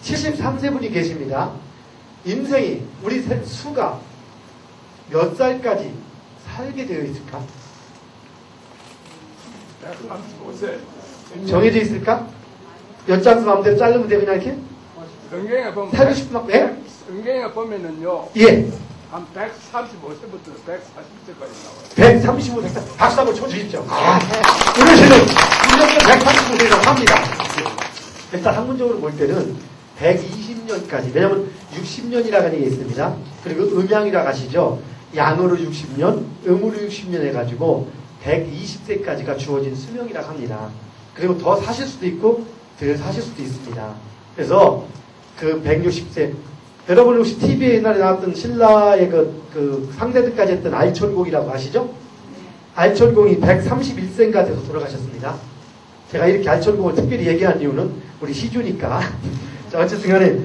73세분이 계십니다. 인생이 우리 수가 몇 살까지 살게 되어 있을까? 135세. 정해져 있을까? 연장수 마음대로 자르면 돼 그냥 이렇게? 성경에 보면 살고 싶은 만큼 예? 성경에 보면은요. 예. 한 135세부터 140세까지 나와요. 135세 박수 한번 쳐주십시오. 오늘 저는 1년에 135세라고 합니다. 일단 학문적으로 볼 때는 120년까지, 왜냐면 60년이라고 하는 게 있습니다. 그리고 음양이라고 하시죠. 양으로 60년, 음으로 60년 해가지고 120세까지가 주어진 수명이라고 합니다. 그리고 더 사실 수도 있고 덜 사실 수도 있습니다. 그래서 그 160세, 여러분 혹시 TV에 옛날에 나왔던 신라의 그 상대들까지 했던 알천공이라고 아시죠? 알천공이 131세인가 돼서 돌아가셨습니다. 제가 이렇게 알천공을 특별히 얘기한 이유는 우리 시주니까. 자, 어쨌든 간에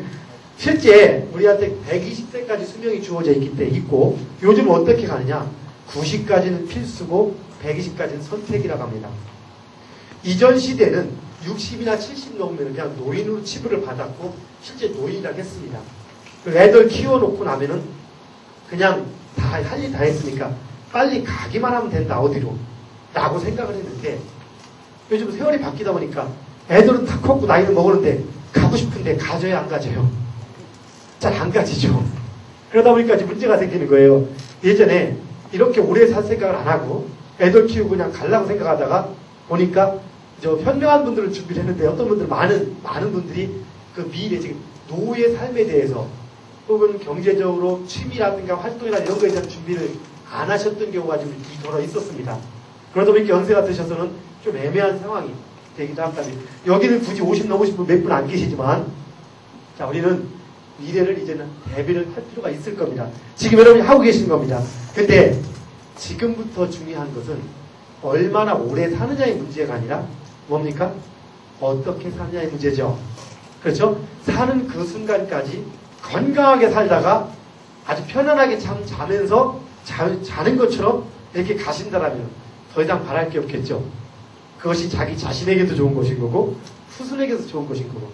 실제 우리한테 120세까지 수명이 주어져 있고 요즘은 어떻게 가느냐? 90까지는 필수고 120까지는 선택이라고 합니다. 이전 시대는 60이나 70 넘으면 그냥 노인으로 치부를 받았고 실제 노인이라고 했습니다. 애들 키워놓고 나면은 그냥 다 할 일 다 했으니까 빨리 가기만 하면 된다 어디로 라고 생각을 했는데 요즘 세월이 바뀌다 보니까 애들은 다 컸고 나이는 먹었는데 가고 싶은데 가져야 안 가져요. 잘 안 가지죠. 그러다 보니까 이제 문제가 생기는 거예요. 예전에 이렇게 오래 살 생각을 안 하고 애들 키우고 그냥 가려고 생각하다가 보니까 저 현명한 분들을 준비를 했는데 어떤 분들 많은 분들이 그 미래 지금 노후의 삶에 대해서 혹은 경제적으로 취미라든가 활동이나 이런 거에 대한 준비를 안 하셨던 경우가 좀 더러 있었습니다. 그러다 보니까 연세가 드셔서는 좀 애매한 상황이 되기도 합니다. 여기는 굳이 50 넘으신 분 몇 분 안 계시지만 자 우리는 미래를 이제는 대비를 할 필요가 있을 겁니다. 지금 여러분이 하고 계신 겁니다. 근데 지금부터 중요한 것은 얼마나 오래 사느냐의 문제가 아니라 뭡니까? 어떻게 사느냐의 문제죠. 그렇죠? 사는 그 순간까지 건강하게 살다가 아주 편안하게 자면서 자는 것처럼 이렇게 가신다라면 더 이상 바랄 게 없겠죠. 그것이 자기 자신에게도 좋은 것인 거고 후손에게도 좋은 것인 거고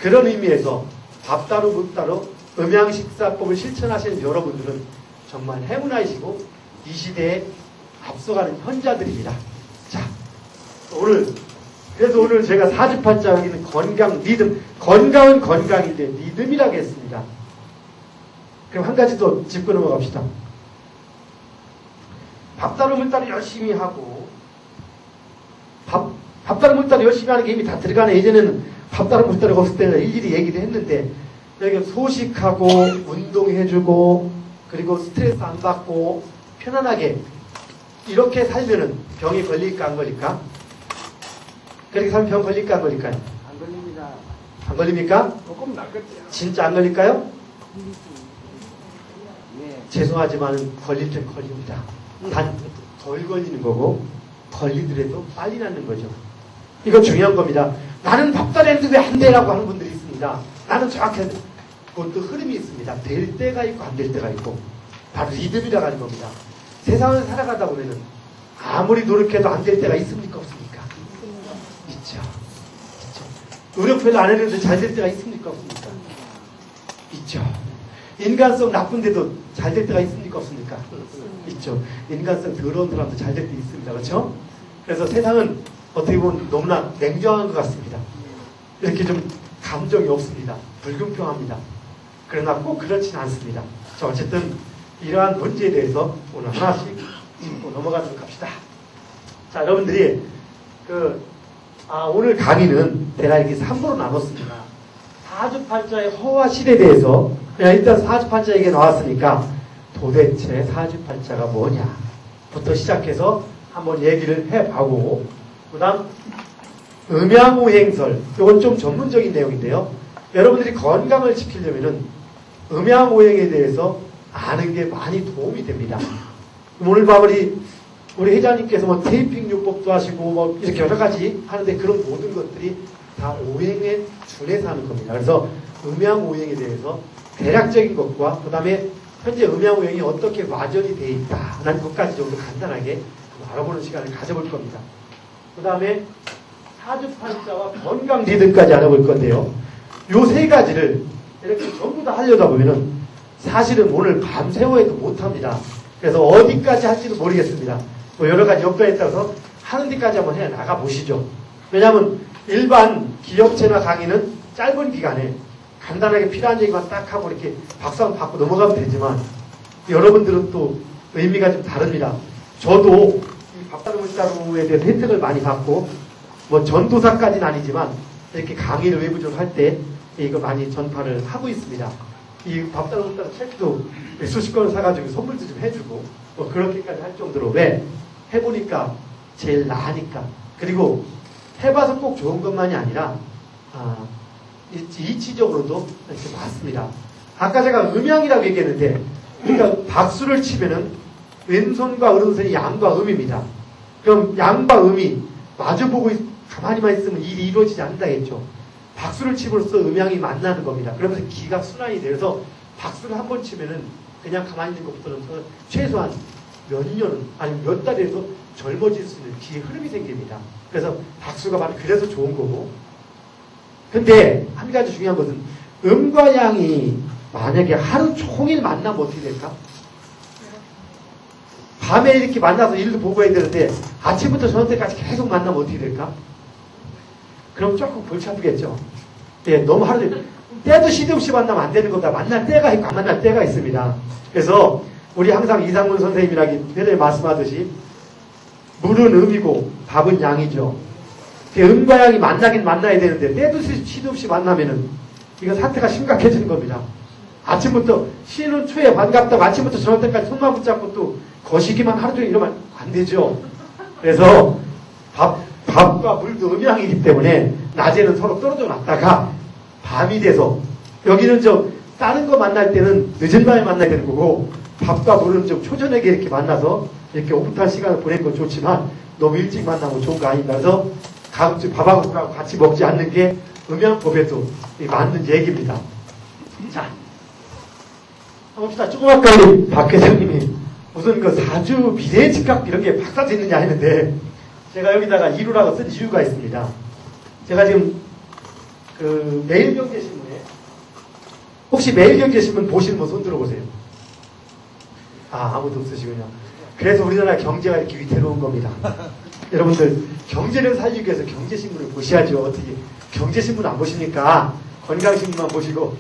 그런 의미에서 밥 따로 물 따로 음양식사법을 실천하시는 여러분들은 정말 행운아이시고 이 시대에 앞서가는 현자들입니다. 자, 그래서 오늘 제가 사주팔자에 있는 건강, 리듬, 건강은 건강인데 리듬이라고 했습니다. 그럼 한 가지 더 짚고 넘어갑시다. 밥 따로 물 따로 열심히 하고 밥 따로 물 따로 열심히 하는 게 이미 다 들어가네. 예전에는 밥 따로 물 따로 없을 때는 일일이 얘기를 했는데 여기 소식하고 운동해주고 그리고 스트레스 안 받고 편안하게 이렇게 살면은 병이 걸릴까 안 걸릴까? 그렇게 살면 병 걸릴까 안 걸릴까요? 안 걸립니다. 안 걸립니까? 조금 낫겠죠. 진짜 안 걸릴까요? 네. 죄송하지만 걸릴 땐 걸립니다. 단 덜 걸리는 거고 걸리더라도 빨리 낫는 거죠. 이거 중요한 겁니다. 나는 밥 따로 했는데 왜 안 되라고 하는 분들이 있습니다. 나는 정확히 그것도 흐름이 있습니다. 될 때가 있고 안 될 때가 있고 바로 리듬이라고 하는 겁니다. 세상을 살아가다 보면은 아무리 노력해도 안 될 때가 있습니까 없습니까? 있죠. 노력 별로 안 했는데 잘 될 때가 있습니까 없습니까? 있죠. 인간성 나쁜데도 잘 될 때가 있습니까 없습니까? 있죠. 인간성 더러운 사람도 잘 될 때 있습니다. 그렇죠? 그래서 세상은 어떻게 보면 너무나 냉정한 것 같습니다. 이렇게 좀 감정이 없습니다. 불공평합니다. 그러나 꼭 그렇지는 않습니다. 자, 어쨌든 이러한 문제에 대해서 오늘 하나씩 짚고 넘어가도록 합시다. 자, 여러분들이 오늘 강의는 제가 이렇게 3부로 나눴습니다. 사주팔자의 허와 실에 대해서 그냥 일단 사주팔자 얘기 나왔으니까 도대체 사주팔자가 뭐냐부터 시작해서 한번 얘기를 해보고 그 다음 음양오행설 이건 좀 전문적인 내용인데요. 여러분들이 건강을 지키려면은 음양오행에 대해서 아는 게 많이 도움이 됩니다. 오늘 봐 우리 회장님께서 뭐 테이핑 요법도 하시고 뭐 이렇게 여러 가지 하는데 그런 모든 것들이 다 오행에 준해서 하는 겁니다. 그래서 음양오행에 대해서 대략적인 것과 그 다음에 현재 음양오행이 어떻게 와전이 되어 있다라는 것까지 정도 간단하게 알아보는 시간을 가져볼 겁니다. 그 다음에 사주팔자와 건강 리듬까지 알아볼 건데요. 요 세 가지를 이렇게 전부 다 하려다 보면은 사실은 오늘 밤 새워도 못합니다. 그래서 어디까지 할지도 모르겠습니다. 뭐 여러 가지 여건에 따라서 하는 데까지 한번 해 나가 보시죠. 왜냐하면 일반 기업체나 강의는 짧은 기간에 간단하게 필요한 얘기만 딱 하고 이렇게 박수 한번 받고 넘어가면 되지만 여러분들은 또 의미가 좀 다릅니다. 저도 이 밥다루물다루에 대한 혜택을 많이 받고 뭐 전도사까지는 아니지만 이렇게 강의를 외부적으로 할 때 이거 많이 전파를 하고 있습니다. 이 밥다루물다루 책도 수십 권을 사가지고 선물도 좀 해주고 뭐 그렇게까지 할 정도로 왜 해보니까 제일 나으니까 그리고 해봐서 꼭 좋은 것만이 아니라 이치적으로도 이렇게 맞습니다. 아까 제가 음양이라고 얘기했는데 그러니까 박수를 치면은 왼손과 오른손이 양과 음입니다. 그럼 양과 음이 마주보고 가만히만 있으면 일이 이루어지지 않는다 했죠. 박수를 침으로써 음양이 만나는 겁니다. 그러면서 기가 순환이 돼서 박수를 한 번 치면은 그냥 가만히 있는 것보다는 최소한 몇 년은 아니면 몇 달에도 젊어질 수 있는 기의 흐름이 생깁니다. 그래서 박수가 바로 그래서 좋은 거고. 근데 한 가지 중요한 것은 음과 양이 만약에 하루 종일 만나면 어떻게 될까? 밤에 이렇게 만나서 일도 보고 해야 되는데 아침부터 저녁 때까지 계속 만나면 어떻게 될까? 그럼 조금 골치 아프겠죠. 예, 너무 하루 종일 때도 시도 없이 만나면 안 되는 겁니다. 만날 때가 있고 안 만날 때가 있습니다. 그래서 우리 항상 이상문 선생님이라기 전에 말씀하듯이 물은 음이고 밥은 양이죠. 음과 양이 만나긴 만나야 되는데 때도 시도 없이 만나면은 이거 사태가 심각해지는 겁니다. 아침부터 쉬는 초에 반갑다고 아침부터 저녁 때까지 손만 붙잡고 또 거시기만 하루 종일 이러면 안 되죠. 그래서 밥과 물도 음양이기 때문에 낮에는 서로 떨어져 놨다가 밤이 돼서 여기는 다른 거 만날 때는 늦은 밤에 만나야 되는 거고 밥과 물은 좀 초저녁에 이렇게 만나서 이렇게 오붓한 시간을 보내는 건 좋지만 너무 일찍 만나면 좋은 거 아닌가 해서 가급적 밥하고 같이 먹지 않는 게 음양법에도 맞는 얘기입니다. 자, 봅시다. 조금 아까 우리 박 회장님이 무슨 그 사주 미래 즉각 이런 게 박사도 있느냐 했는데 제가 여기다가 이루라고 쓴 이유가 있습니다. 제가 지금 그 매일경제신문에 혹시 매일경제신문 보시는 분 손 들어보세요. 아무도 없으시군요. 그래서 우리나라 경제가 이렇게 위태로운 겁니다. 여러분들 경제를 살리기 위해서 경제신문을 보셔야죠. 어떻게 경제신문 안 보십니까? 건강신문만 보시고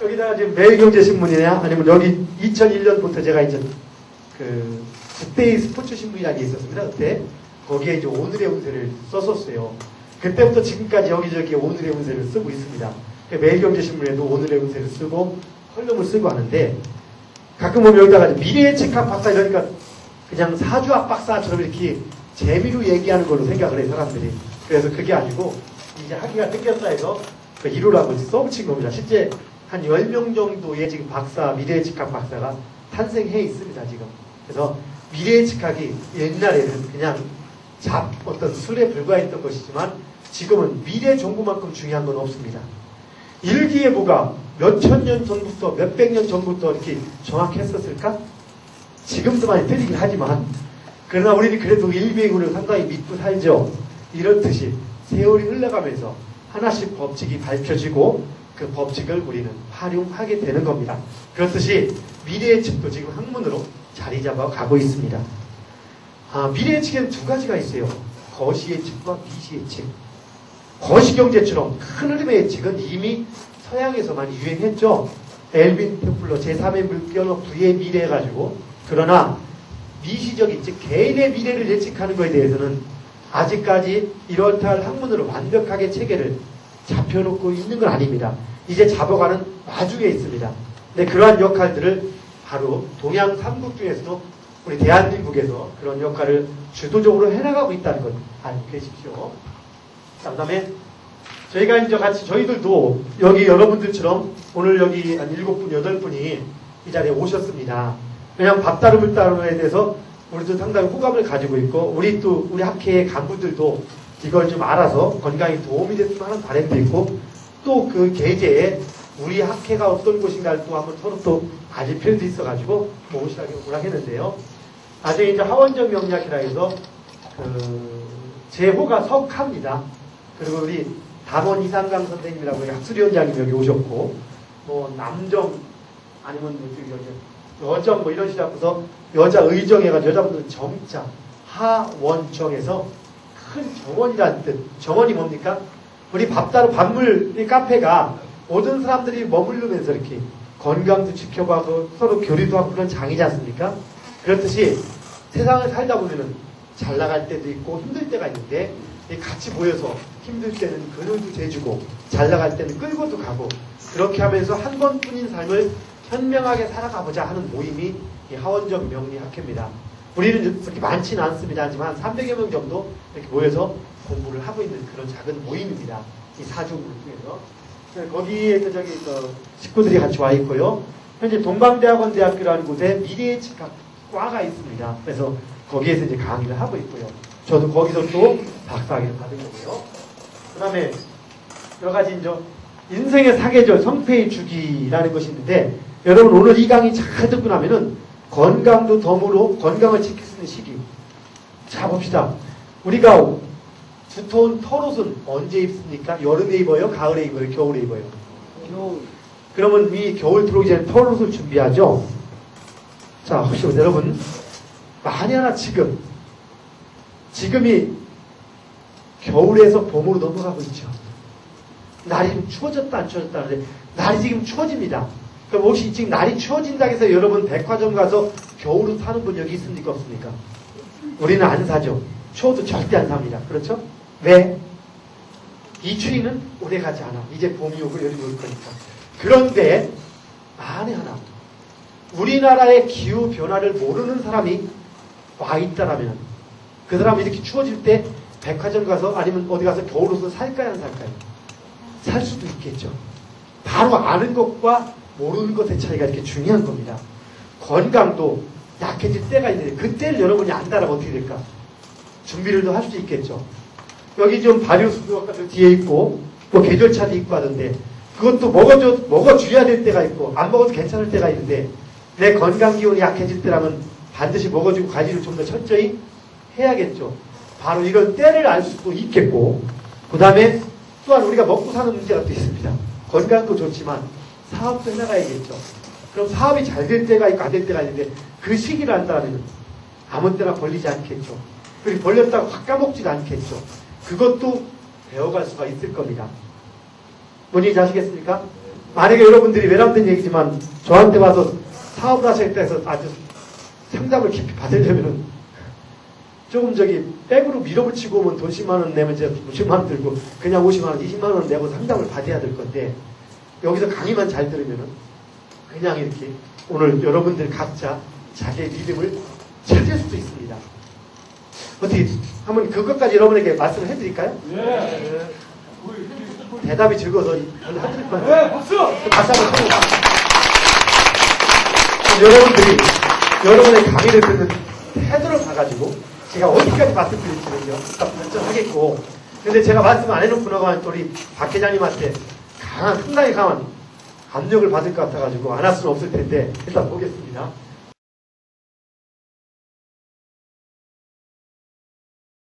여기다가 지금 매일경제신문이냐 아니면 여기 2001년부터 제가 이제 그 그때의 스포츠신문이라는 게 있었습니다. 그때 거기에 이제 오늘의 운세를 썼었어요. 그때부터 지금까지 여기저기 오늘의 운세를 쓰고 있습니다. 매일경제신문에도 오늘의 운세를 쓰고 컬럼을 쓰고 하는데 가끔 보면 여기다가 미래의 책학 박사 이러니까 그냥 사주학 박사처럼 이렇게 재미로 얘기하는 걸로 생각을 해요, 사람들이. 그래서 그게 아니고 이제 하기가 뜯겼다 해서 그 이루라고 써붙인 겁니다. 실제 한 10명 정도의 지금 박사, 미래의 책학 박사가 탄생해 있습니다, 지금. 그래서 미래의 책학이 옛날에는 그냥 어떤 술에 불과했던 것이지만 지금은 미래 정보만큼 중요한 건 없습니다. 일기예보가 몇천 년 전부터 몇백 년 전부터 이렇게 정확했었을까? 지금도 많이 틀리긴 하지만 그러나 우리는 그래도 일비행운을 상당히 믿고 살죠. 이렇듯이 세월이 흘러가면서 하나씩 법칙이 밝혀지고 그 법칙을 우리는 활용하게 되는 겁니다. 그렇듯이 미래의 측도 지금 학문으로 자리 잡아가고 있습니다. 미래의 측에는 두 가지가 있어요. 거시의 측과 미시의 측. 거시경제처럼 큰 흐름의 예측은 이미 서양에서 많이 유행했죠. 엘빈 테플러 제3의 물결로 부의 미래 해가지고. 그러나 미시적인 즉 개인의 미래를 예측하는 것에 대해서는 아직까지 이렇다 할 학문으로 완벽하게 체계를 잡혀놓고 있는 건 아닙니다. 이제 잡아가는 와중에 있습니다. 근데 그러한 역할들을 바로 동양 3국 중에서도 우리 대한민국에서 그런 역할을 주도적으로 해나가고 있다는 것 알고 계십시오. 그 다음에 저희가 이제 같이 저희들도 여기 여러분들처럼 오늘 여기 한 7분, 8분이 이 자리에 오셨습니다. 그냥 밥다루물다루에 대해서 우리도 상당히 호감을 가지고 있고 우리 학회의 간부들도 이걸 좀 알아서 건강에 도움이 됐으면 하는 바람도 있고 또 그 계제에 우리 학회가 어떤 곳인가를 또 한번 서로 또 가질 필요도 있어가지고 모시라고 했는데요. 나중에 이제 하원적 명략이라 해서 제 호가 석합니다. 그리고 우리 담원 이상강 선생님이라고 학술위원장님 여기 오셨고, 뭐 남정 아니면 뭐 저기 여정 뭐 이런 시작부터 여자 의정해가지고 여자분들 정자 하원정에서 큰 정원이라는 뜻. 정원이 뭡니까? 우리 밥다루 밥물 이 카페가 모든 사람들이 머무르면서 이렇게 건강도 지켜가고 서로 교류도 하고 그런 장이지 않습니까? 그렇듯이 세상을 살다 보면은 잘 나갈 때도 있고 힘들 때가 있는데 같이 모여서 힘들 때는 그늘도 재주고 잘 나갈 때는 끌고도 가고 그렇게 하면서 한 번뿐인 삶을 현명하게 살아가보자 하는 모임이 이 하원정 명리학회입니다. 우리는 그렇게 많지는 않습니다. 하지만 300여 명 정도 이렇게 모여서 공부를 하고 있는 그런 작은 모임입니다. 이 사주를 통해서. 거기에 저기 식구들이 같이 와 있고요. 현재 동방대학원 대학교라는 곳에 미래의 직학과가 있습니다. 그래서 거기에서 이제 강의를 하고 있고요. 저도 거기서 또 박사학위를 받은 거고요. 그 다음에 여러 가지 이제 인생의 사계절, 성패의 주기라는 것이 있는데 여러분 오늘 이 강의 잘 듣고 나면은 건강도 덤으로 건강을 지킬 수 있는 시기. 자 봅시다. 우리가 두터운 털옷은 언제 입습니까? 여름에 입어요? 가을에 입어요? 겨울에 입어요? 겨울. 그러면 이 겨울 들어오기 전에 털옷을 준비하죠? 자 혹시 여러분 만약에 지금이 겨울에서 봄으로 넘어가고 있죠. 날이 좀 추워졌다 안 추워졌다 하는데 날이 지금 추워집니다. 그럼 혹시 지금 날이 추워진다고 해서 여러분 백화점 가서 겨울옷 사는 분 여기 있습니까 없습니까? 우리는 안 사죠. 추워도 절대 안 삽니다. 그렇죠? 왜? 이 추위는 오래 가지 않아. 이제 봄이 오고 여름이 올 거니까. 그런데 만에 하나 우리나라의 기후 변화를 모르는 사람이 와 있다라면 그 사람이 이렇게 추워질 때 백화점 가서 아니면 어디 가서 겨울옷을 살까요 안 살까요? 살 수도 있겠죠. 바로 아는 것과 모르는 것의 차이가 이렇게 중요한 겁니다. 건강도 약해질 때가 있는데 그때를 여러분이 안다라면 어떻게 될까? 준비를 더 할 수 있겠죠. 여기 좀 발효수도 뒤에 있고 뭐 계절차도 있고 하던데 그것도 먹어줘야 될 때가 있고 안 먹어도 괜찮을 때가 있는데 내 건강 기운이 약해질 때라면 반드시 먹어주고 관리를 좀 더 철저히 해야겠죠. 바로 이런 때를 알 수도 있겠고 그 다음에 또한 우리가 먹고 사는 문제가 또 있습니다. 건강도 좋지만 사업도 해나가야겠죠. 그럼 사업이 잘 될 때가 있고 안 될 때가 있는데 그 시기를 안다면 아무 때나 벌리지 않겠죠. 그리고 벌렸다고 확 까먹지도 않겠죠. 그것도 배워갈 수가 있을 겁니다. 뭔지 아시겠습니까? 만약에 여러분들이 외람된 얘기지만 저한테 와서 사업을 하시겠다 해서 아주 상담을 깊이 받으려면은 조금 백으로 밀어붙이고 오면 돈 10만 원 내면 이제 50만 원 들고 그냥 50만 원, 20만 원 내고 상담을 받아야 될 건데 여기서 강의만 잘 들으면은 그냥 이렇게 오늘 여러분들 각자 자기의 믿음을 찾을 수도 있습니다. 어떻게 한번 그것까지 여러분에게 말씀을 해드릴까요? 네. 대답이 즐거워서 저는 하실 거예요. 네, 박수! 박수 한번 쳐주세요. 여러분의 강의를 듣는 태도를 봐가지고 제가 어디까지 말씀드릴지는요 결정하겠고 근데 제가 말씀 안 해놓고 나가면 우리 박 회장님한테 상당히 강한 압력을 받을 것 같아가지고 안 할 수는 없을 텐데 일단 보겠습니다.